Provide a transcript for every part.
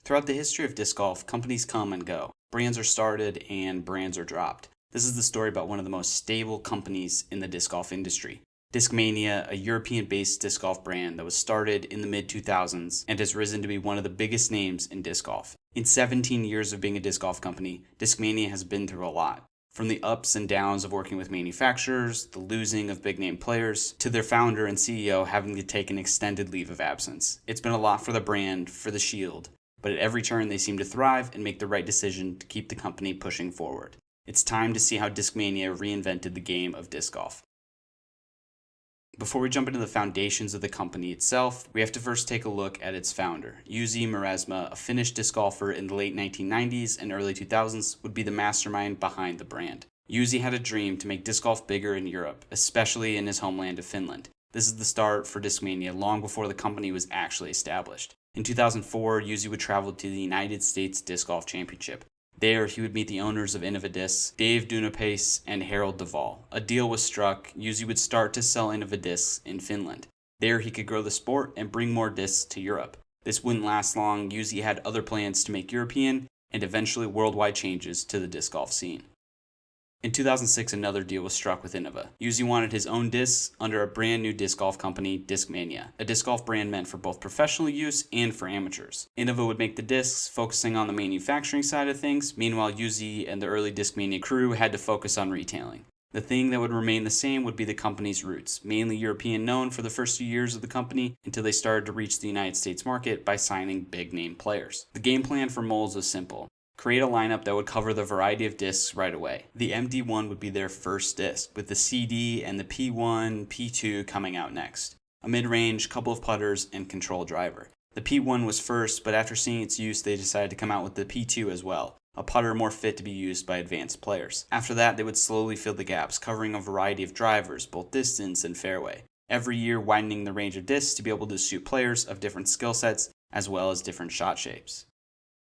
Throughout the history of disc golf, companies come and go. Brands are started and brands are dropped. This is the story about one of the most stable companies in the disc golf industry. Discmania, a European-based disc golf brand that was started in the mid-2000s and has risen to be one of the biggest names in disc golf. In 17 years of being a disc golf company, Discmania has been through a lot. From the ups and downs of working with manufacturers, the losing of big-name players, to their founder and CEO having to take an extended leave of absence. It's been a lot for the brand, for the Shield, but at every turn they seem to thrive and make the right decision to keep the company pushing forward. It's time to see how Discmania reinvented the game of disc golf. Before we jump into the foundations of the company itself, we have to first take a look at its founder. Jussi Mieresma, a Finnish disc golfer in the late 1990s and early 2000s, would be the mastermind behind the brand. Jussi had a dream to make disc golf bigger in Europe, especially in his homeland of Finland. This is the start for Discmania long before the company was actually established. In 2004, Jussi would travel to the United States Disc Golf Championship. There, he would meet the owners of Innova Discs, Dave Dunapace and Harold Duvall. A deal was struck. Jussi would start to sell Innova Discs in Finland. There, he could grow the sport and bring more discs to Europe. This wouldn't last long. Jussi had other plans to make European and eventually worldwide changes to the disc golf scene. In 2006, another deal was struck with Innova. Jussi wanted his own discs under a brand new disc golf company, Discmania, a disc golf brand meant for both professional use and for amateurs. Innova would make the discs, focusing on the manufacturing side of things. Meanwhile, Jussi and the early Discmania crew had to focus on retailing. The thing that would remain the same would be the company's roots, mainly European known for the first few years of the company until they started to reach the United States market by signing big-name players. The game plan for molds was simple. Create a lineup that would cover the variety of discs right away. The MD1 would be their first disc, with the CD and the P1, P2 coming out next. A mid-range, couple of putters, and control driver. The P1 was first, but after seeing its use, they decided to come out with the P2 as well, a putter more fit to be used by advanced players. After that, they would slowly fill the gaps, covering a variety of drivers, both distance and fairway. Every year widening the range of discs to be able to suit players of different skill sets, as well as different shot shapes.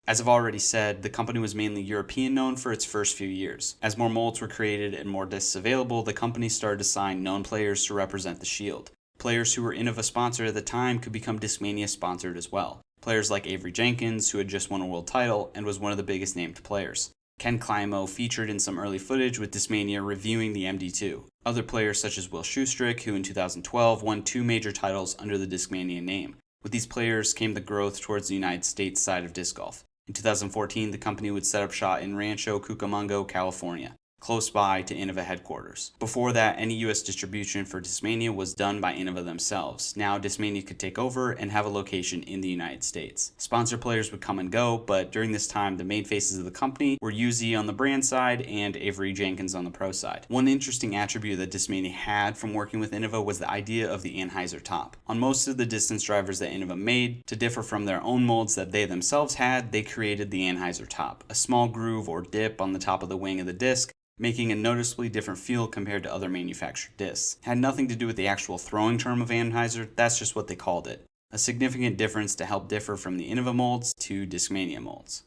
As I've already said, the company was mainly European known for its first few years. As more molds were created and more discs available, the company started to sign known players to represent the Shield. Players who were Innova sponsored at the time could become Discmania sponsored as well. Players like Avery Jenkins, who had just won a world title and was one of the biggest named players. Ken Climo featured in some early footage with Discmania reviewing the MD2. Other players such as Will Schustrick, who in 2012 won 2 major titles under the Discmania name. With these players came the growth towards the United States side of disc golf. In 2014, the company would set up shop in Rancho Cucamonga, California, close by to Innova headquarters. Before that, any US distribution for Discmania was done by Innova themselves. Now, Discmania could take over and have a location in the United States. Sponsor players would come and go, but during this time, the main faces of the company were Jussi on the brand side and Avery Jenkins on the pro side. One interesting attribute that Discmania had from working with Innova was the idea of the Anheuser top. On most of the distance drivers that Innova made, to differ from their own molds that they themselves had, they created the Anheuser top, a small groove or dip on the top of the wing of the disc, making a noticeably different feel compared to other manufactured discs. Had nothing to do with the actual throwing term of Anheuser, that's just what they called it. A significant difference to help differ from the Innova molds to Discmania molds.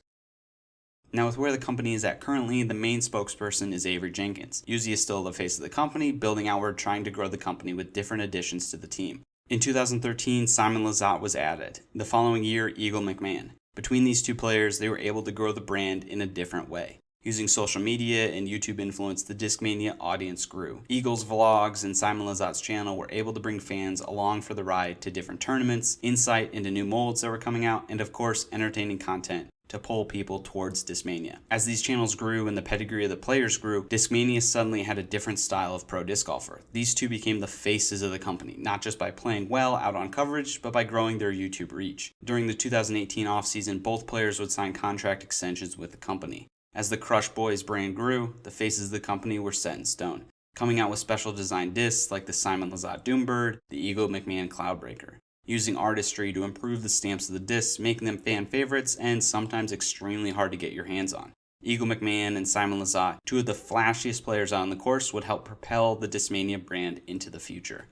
Now with where the company is at currently, the main spokesperson is Avery Jenkins. Jussi is still the face of the company, building outward, trying to grow the company with different additions to the team. In 2013, Simon Lizotte was added. The following year, Eagle McMahon. Between these two players, they were able to grow the brand in a different way. Using social media and YouTube influence, the Discmania audience grew. Eagle's vlogs and Simon Lizotte's channel were able to bring fans along for the ride to different tournaments, insight into new molds that were coming out, and of course, entertaining content to pull people towards Discmania. As these channels grew and the pedigree of the players grew, Discmania suddenly had a different style of pro disc golfer. These two became the faces of the company, not just by playing well out on coverage, but by growing their YouTube reach. During the 2018 offseason, both players would sign contract extensions with the company. As the Crush Boys brand grew, the faces of the company were set in stone, coming out with special design discs like the Simon Lizotte Doombird, the Eagle McMahon Cloudbreaker, using artistry to improve the stamps of the discs, making them fan favorites and sometimes extremely hard to get your hands on. Eagle McMahon and Simon Lizotte, two of the flashiest players on the course, would help propel the Discmania brand into the future.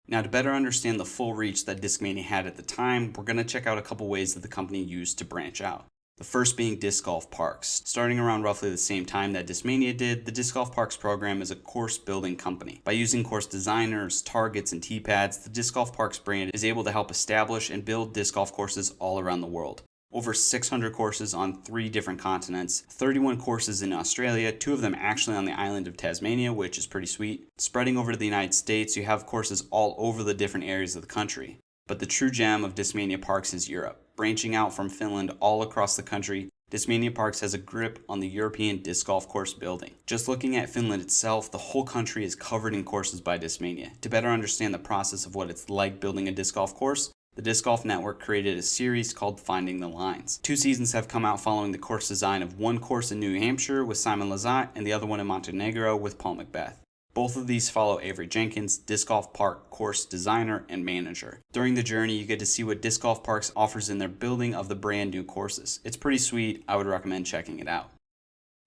Now, to better understand the full reach that Discmania had at the time, we're going to check out a couple ways that the company used to branch out. The first being disc golf parks. Starting around roughly the same time that Discmania did, the Disc Golf Parks program is a course building company. By using course designers, targets, and tee pads, the Disc Golf Parks brand is able to help establish and build disc golf courses all around the world. Over 600 courses on 3 different continents, 31 courses in Australia, 2 of them actually on the island of Tasmania, which is pretty sweet. Spreading over to the United States, you have courses all over the different areas of the country. But the true gem of Discmania Parks is Europe. Branching out from Finland all across the country, Discmania Parks has a grip on the European disc golf course building. Just looking at Finland itself, the whole country is covered in courses by Discmania. To better understand the process of what it's like building a disc golf course, the Disc Golf Network created a series called Finding the Lines. 2 seasons have come out following the course design of one course in New Hampshire with Simon Lizotte and the other one in Montenegro with Paul Macbeth. Both of these follow Avery Jenkins, disc golf park course designer and manager. During the journey, you get to see what Disc Golf Parks offers in their building of the brand new courses. It's pretty sweet. I would recommend checking it out.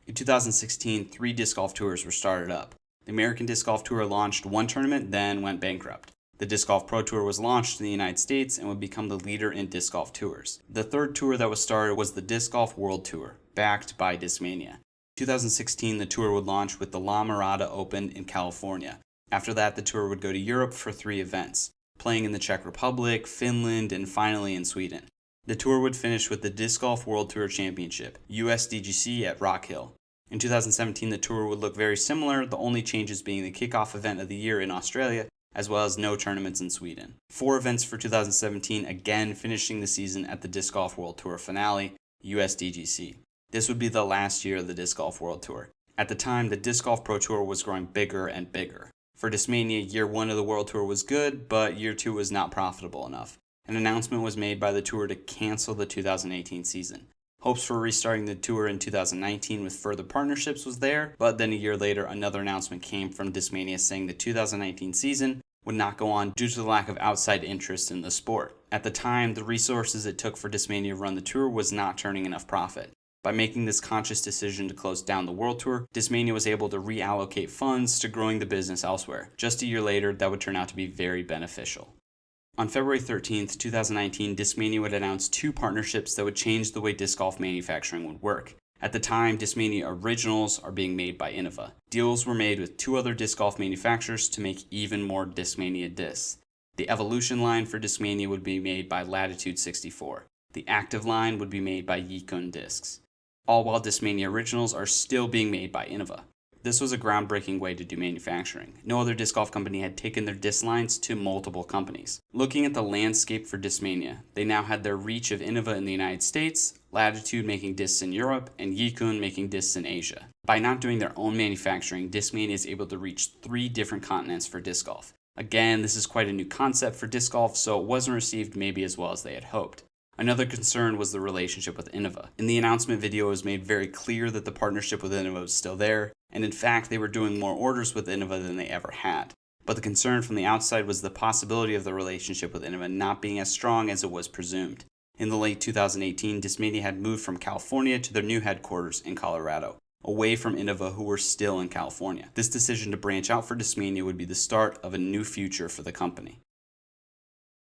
In 2016, 3 disc golf tours were started up. The American Disc Golf Tour launched one tournament, then went bankrupt. The Disc Golf Pro Tour was launched in the United States and would become the leader in disc golf tours. The third tour that was started was the Disc Golf World Tour, backed by Discmania. In 2016, the tour would launch with the La Mirada Open in California. After that, the tour would go to Europe for 3 events, playing in the Czech Republic, Finland, and finally in Sweden. The tour would finish with the Disc Golf World Tour Championship, USDGC at Rock Hill. In 2017, the tour would look very similar, the only changes being the kickoff event of the year in Australia, as well as no tournaments in Sweden. 4 events for 2017, again finishing the season at the Disc Golf World Tour finale, USDGC. This would be the last year of the Disc Golf World Tour. At the time, the Disc Golf Pro Tour was growing bigger and bigger. For Discmania, year 1 of the World Tour was good, but year 2 was not profitable enough. An announcement was made by the tour to cancel the 2018 season. Hopes for restarting the tour in 2019 with further partnerships was there, but then a year later, another announcement came from Discmania saying the 2019 season would not go on due to the lack of outside interest in the sport. At the time, the resources it took for Discmania to run the tour was not turning enough profit. By making this conscious decision to close down the World Tour, Discmania was able to reallocate funds to growing the business elsewhere. Just a year later, that would turn out to be very beneficial. On February 13th, 2019, Discmania would announce 2 partnerships that would change the way disc golf manufacturing would work. At the time, Discmania Originals are being made by Innova. Deals were made with 2 other disc golf manufacturers to make even more Discmania discs. The Evolution line for Discmania would be made by Latitude 64. The Active line would be made by Yikun Discs. All while Discmania Originals are still being made by Innova. This was a groundbreaking way to do manufacturing. No other disc golf company had taken their disc lines to multiple companies. Looking at the landscape for Discmania, they now had their reach of Innova in the United States, Latitude making discs in Europe, and Yikun making discs in Asia. By not doing their own manufacturing, Discmania is able to reach 3 different continents for disc golf. Again, this is quite a new concept for disc golf, so it wasn't received maybe as well as they had hoped. Another concern was the relationship with Innova. In the announcement video, it was made very clear that the partnership with Innova was still there, and in fact, they were doing more orders with Innova than they ever had. But the concern from the outside was the possibility of the relationship with Innova not being as strong as it was presumed. In the late 2018, Discmania had moved from California to their new headquarters in Colorado, away from Innova who were still in California. This decision to branch out for Discmania would be the start of a new future for the company.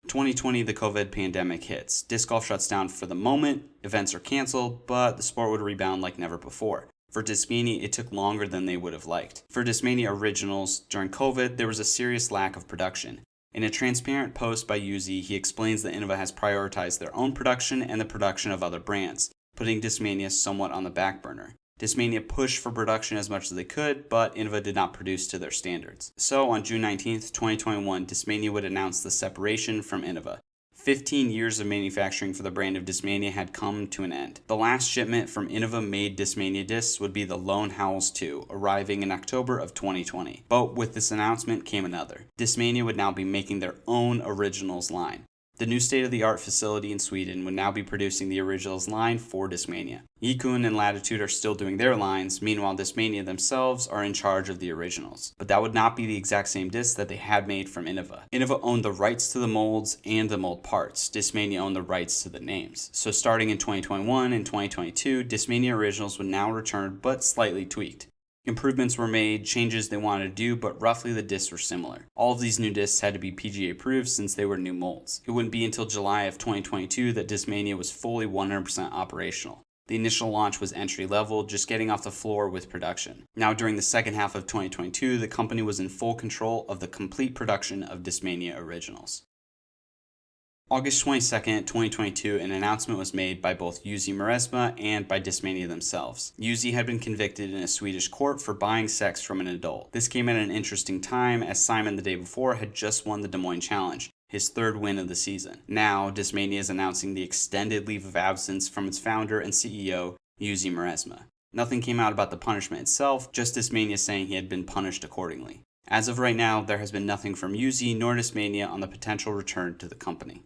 2020, the COVID pandemic hits. Disc golf shuts down for the moment, events are canceled, but the sport would rebound like never before. For Discmania, it took longer than they would have liked. For Discmania Originals, during COVID, there was a serious lack of production. In a transparent post by Yuzi, he explains that Innova has prioritized their own production and the production of other brands, putting Discmania somewhat on the back burner. Discmania pushed for production as much as they could, but Innova did not produce to their standards. So on June 19th, 2021, Discmania would announce the separation from Innova. 15 years of manufacturing for the brand of Discmania had come to an end. The last shipment from Innova-made Discmania discs would be the Lone Howls 2, arriving in October of 2020. But with this announcement came another. Discmania would now be making their own Originals line. The new state-of-the-art facility in Sweden would now be producing the Originals line for Discmania. Yikun and Latitude are still doing their lines, meanwhile Discmania themselves are in charge of the Originals. But that would not be the exact same disc that they had made from Innova. Innova owned the rights to the molds and the mold parts. Discmania owned the rights to the names. So starting in 2021 and 2022, Discmania Originals would now return but slightly tweaked. Improvements were made, changes they wanted to do, but roughly the discs were similar. All of these new discs had to be PGA approved since they were new molds. It wouldn't be until July of 2022 that Discmania was fully 100% operational. The initial launch was entry level, just getting off the floor with production. Now, during the second half of 2022, the company was in full control of the complete production of Discmania originals. August 22nd, 2022, an announcement was made by both Jussi Maresma and by Discmania themselves. Jussi had been convicted in a Swedish court for buying sex from an adult. This came at an interesting time, as Simon the day before had just won the Des Moines Challenge, his third win of the season. Now, Discmania is announcing the extended leave of absence from its founder and CEO, Jussi Maresma. Nothing came out about the punishment itself, just Discmania saying he had been punished accordingly. As of right now, there has been nothing from Jussi nor Discmania on the potential return to the company.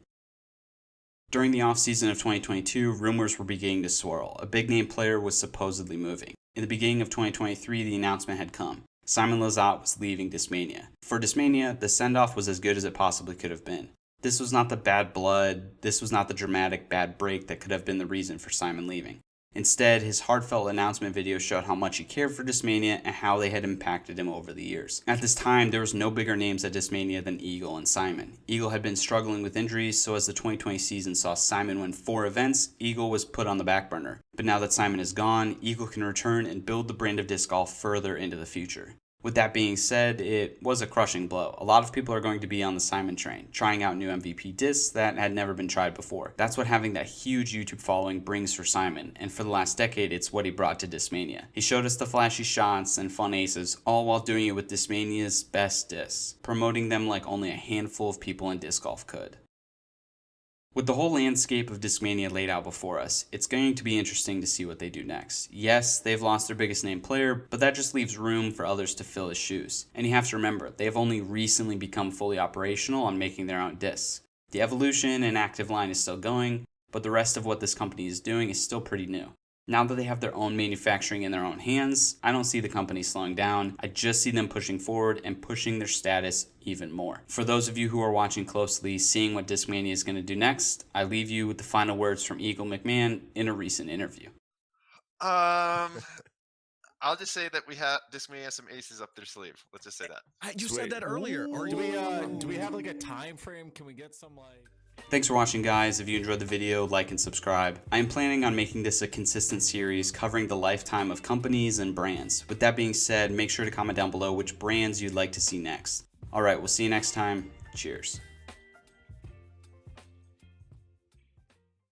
During the offseason of 2022, rumors were beginning to swirl. A big-name player was supposedly moving. In the beginning of 2023, the announcement had come. Simon Lizotte was leaving Discmania. For Discmania, the send-off was as good as it possibly could have been. This was not the bad blood, this was not the dramatic bad break that could have been the reason for Simon leaving. Instead, his heartfelt announcement video showed how much he cared for Discmania and how they had impacted him over the years. At this time, there was no bigger names at Discmania than Eagle and Simon. Eagle had been struggling with injuries, so as the 2020 season saw Simon win 4 events, Eagle was put on the back burner. But now that Simon is gone, Eagle can return and build the brand of disc golf further into the future. With that being said, it was a crushing blow. A lot of people are going to be on the Simon train, trying out new MVP discs that had never been tried before. That's what having that huge YouTube following brings for Simon, and for the last decade, it's what he brought to Discmania. He showed us the flashy shots and fun aces, all while doing it with Discmania's best discs, promoting them like only a handful of people in disc golf could. With the whole landscape of Discmania laid out before us, it's going to be interesting to see what they do next. Yes, they've lost their biggest name player, but that just leaves room for others to fill his shoes. And you have to remember, they have only recently become fully operational on making their own discs. The evolution and active line is still going, but the rest of what this company is doing is still pretty new. Now that they have their own manufacturing in their own hands, I don't see the company slowing down. I just see them pushing forward and pushing their status even more. For those of you who are watching closely, seeing what Discmania is going to do next, I leave you with the final words from Eagle McMahon in a recent interview. I'll just say that Discmania has some aces up their sleeve. Let's just say that. You said that earlier. Do we have like a time frame? Can we get some like... Thanks for watching, guys. If you enjoyed the video, like and subscribe. I am planning on making this a consistent series covering the lifetime of companies and brands. With that being said, make sure to comment down below which brands you'd like to see next. Alright, we'll see you next time. Cheers.